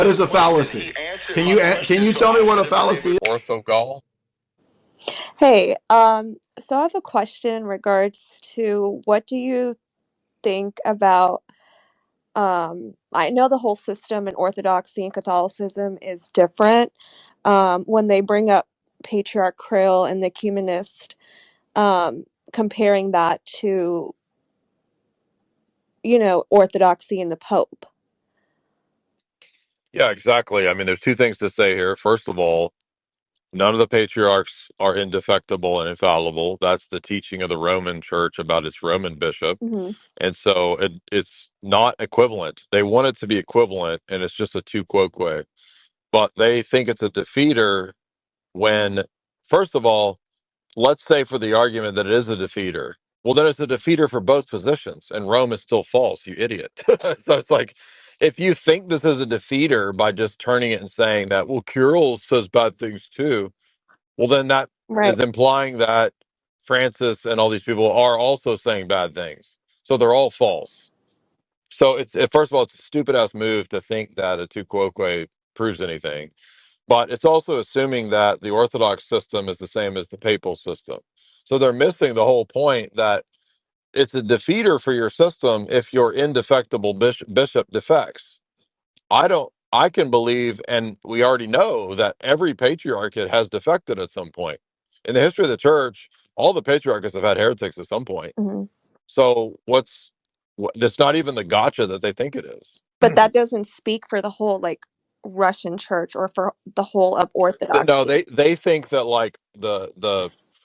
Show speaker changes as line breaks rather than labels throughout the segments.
What is a
But did
fallacy?
he answer
Can
my
you
question so
tell me
I
what
could
a
have been
fallacy
able?
is?
Orthogal?
Hey, so I have a question in regards to what do you think about I know the whole system in Orthodoxy and Catholicism is different. When they bring up Patriarch Kirill and the ecumenist, comparing that to, Orthodoxy and the Pope.
Yeah, exactly. I mean, there's two things to say here. First of all, none of the patriarchs are indefectible and infallible. That's the teaching of the Roman Church about its Roman bishop.
Hmm.
And so it's not equivalent. They want it to be equivalent, and it's just a tu quoque. But they think it's a defeater when, first of all, let's say for the argument that it is a defeater. Well, then it's a defeater for both positions, and Rome is still false, you idiot. So it's like, if you think this is a defeater by just turning it and saying that, well, Kirill says bad things too, well, then that
Right.
is implying that Francis and all these people are also saying bad things. So they're all false. So first of all, it's a stupid ass move to think that a tu quoque proves anything. But it's also assuming that the Orthodox system is the same as the papal system. So they're missing the whole point that it's a defeater for your system if your indefectible bishop defects. I can believe, and we already know that every patriarchate has defected at some point. In the history of the church, all the patriarchates have had heretics at some point.
Hmm.
So that's not even the gotcha that they think it is.
But that doesn't speak for the whole Russian church or for the whole of
No,
Orthodoxy.
they think that like the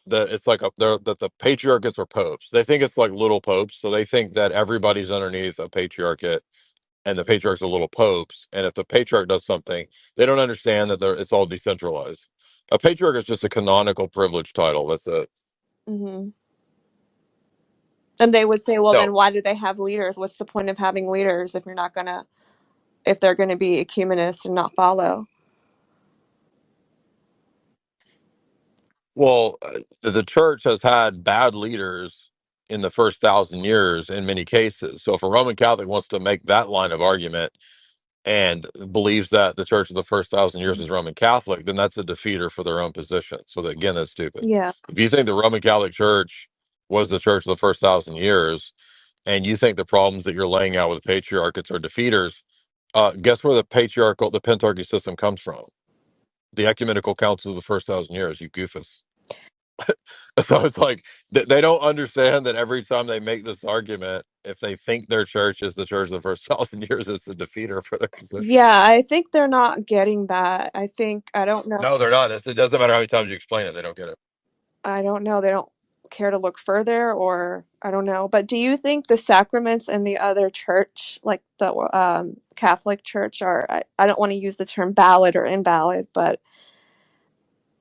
it's like that the patriarchates are popes. They think it's like little popes, so they think that everybody's underneath a patriarchate, and the patriarchs are little popes. And if the patriarch does something, they don't understand that it's all decentralized. A patriarch is just a canonical privilege title. That's it.
Hmm. And they would say, well,
No,
then why do they have leaders? What's the point of having leaders if they're gonna be ecumenists and not follow?
well, the church has had bad leaders in the first 1,000 years in many cases. So if a Roman Catholic wants to make that line of argument and believes that the church of the first 1,000 years is Roman Catholic, then that's a defeater for their own position. So that, again, that's stupid.
Yeah.
If you think the Roman Catholic Church was the church of the first 1,000 years, and you think the problems that you're laying out with patriarchates are defeaters, guess where the pentarchy system comes from? The ecumenical councils of the first 1,000 years, you goofus. So it's like they don't understand that every time they make this argument, if they think their church is the church of the first 1,000 years, it's a defeater for their position.
Yeah, I think they're not getting that. I don't know.
No, they're not. It doesn't matter how many times you explain it; they don't get it.
I don't know. They don't care to look further, or I don't know. But do you think the sacraments and the other church, like the Catholic Church, I don't want to use the term valid or invalid, but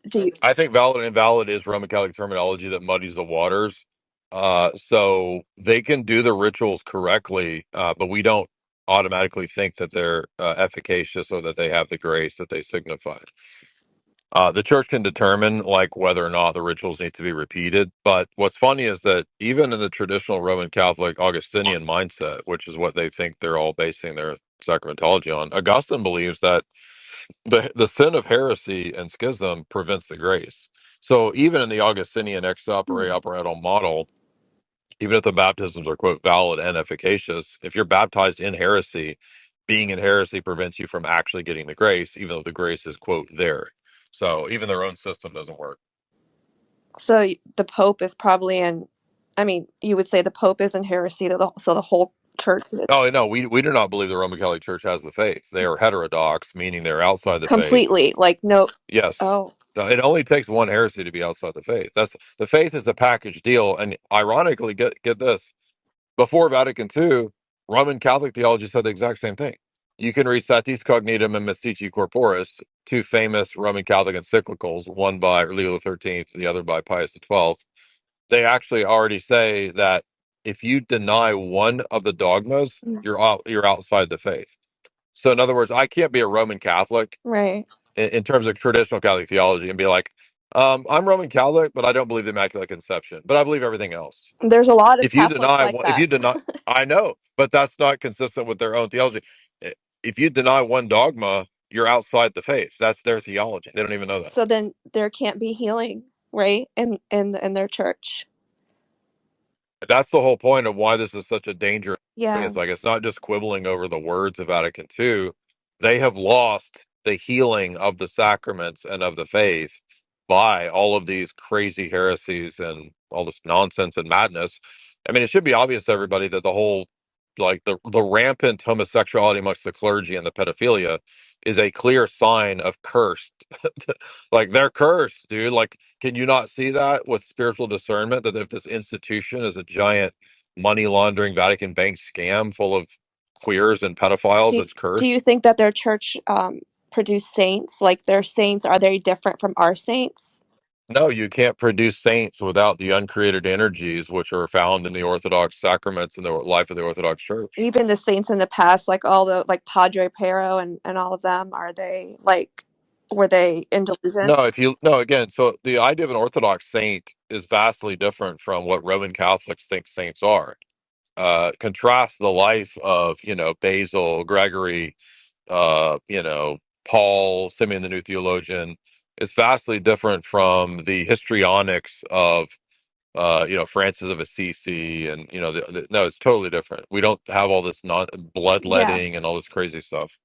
do you?
I think valid and invalid is Roman Catholic terminology that muddies the waters. So they can do the rituals correctly, but we don't automatically think that they're efficacious or that they have the grace that they signify. The church can determine like whether or not the rituals need to be repeated. But what's funny is that even in the traditional Roman Catholic Augustinian mindset, which is what they think they're all basing their sacramentology on, Augustine believes that the sin of heresy and schism prevents the grace. So even in the Augustinian ex opere
Hmm.
operatum model, even if the baptisms are quote valid and efficacious, if you're baptized in heresy, being in heresy prevents you from actually getting the grace, even though the grace is quote there. So even their own system doesn't work.
So the Pope is probably in. I mean, you would say the Pope is in heresy, so the whole church is
Oh no, we do not believe the Roman Catholic Church has the faith. They are heterodox, meaning they're outside the faith.
completely no.
Yes.
Oh,
No, it only takes one heresy to be outside the faith. That's the faith is a package deal. And ironically, get this. Before Vatican II, Roman Catholic theology said the exact same thing. You can read Satis Cognitum and Mystici Corporis, two famous Roman Catholic encyclicals, one by Leo the XIII, the other by Pius XII. They actually already say that if you deny one of the dogmas, you're outside the faith. So in other words, I can't be a Roman Catholic
right.
in terms of traditional Catholic theology and be like, I'm Roman Catholic, but I don't believe the Immaculate Conception, but I believe everything else.
There's a lot of
If you
Catholics
deny,
like
if
that.
you deny, I know, but that's not consistent with their own theology. if you deny one dogma, you're outside the faith. That's their theology. They don't even know that.
So then there can't be healing, right? In their church.
That's the whole point of why this is such a dangerous thing.
Yeah.
It's like it's not just quibbling over the words of Vatican II. They have lost the healing of the sacraments and of the faith by all of these crazy heresies and all this nonsense and madness. I mean, it should be obvious to everybody that the whole, like the rampant homosexuality amongst the clergy and the pedophilia is a clear sign of cursed. Like they're cursed, dude. Like, can you not see that with spiritual discernment that if this institution is a giant money laundering Vatican bank scam full of queers and pedophiles,
Do
it's
do
cursed?
you think that their church produce saints? Like their saints, are they different from our saints?
No, you can't produce saints without the uncreated energies which are found in the Orthodox sacraments and the life of the Orthodox Church.
Even the saints in the past, like all the like Padre Pero and all of them, are they like were they in delusion?
No, if you no again, so the idea of an Orthodox saint is vastly different from what Roman Catholics think saints are. Contrast the life of, Basil, Gregory, Paul, Simeon the New Theologian. It's vastly different from the histrionics of, Francis of Assisi, and no, it's totally different. We don't have all this non
Yeah.
bloodletting and all this crazy stuff.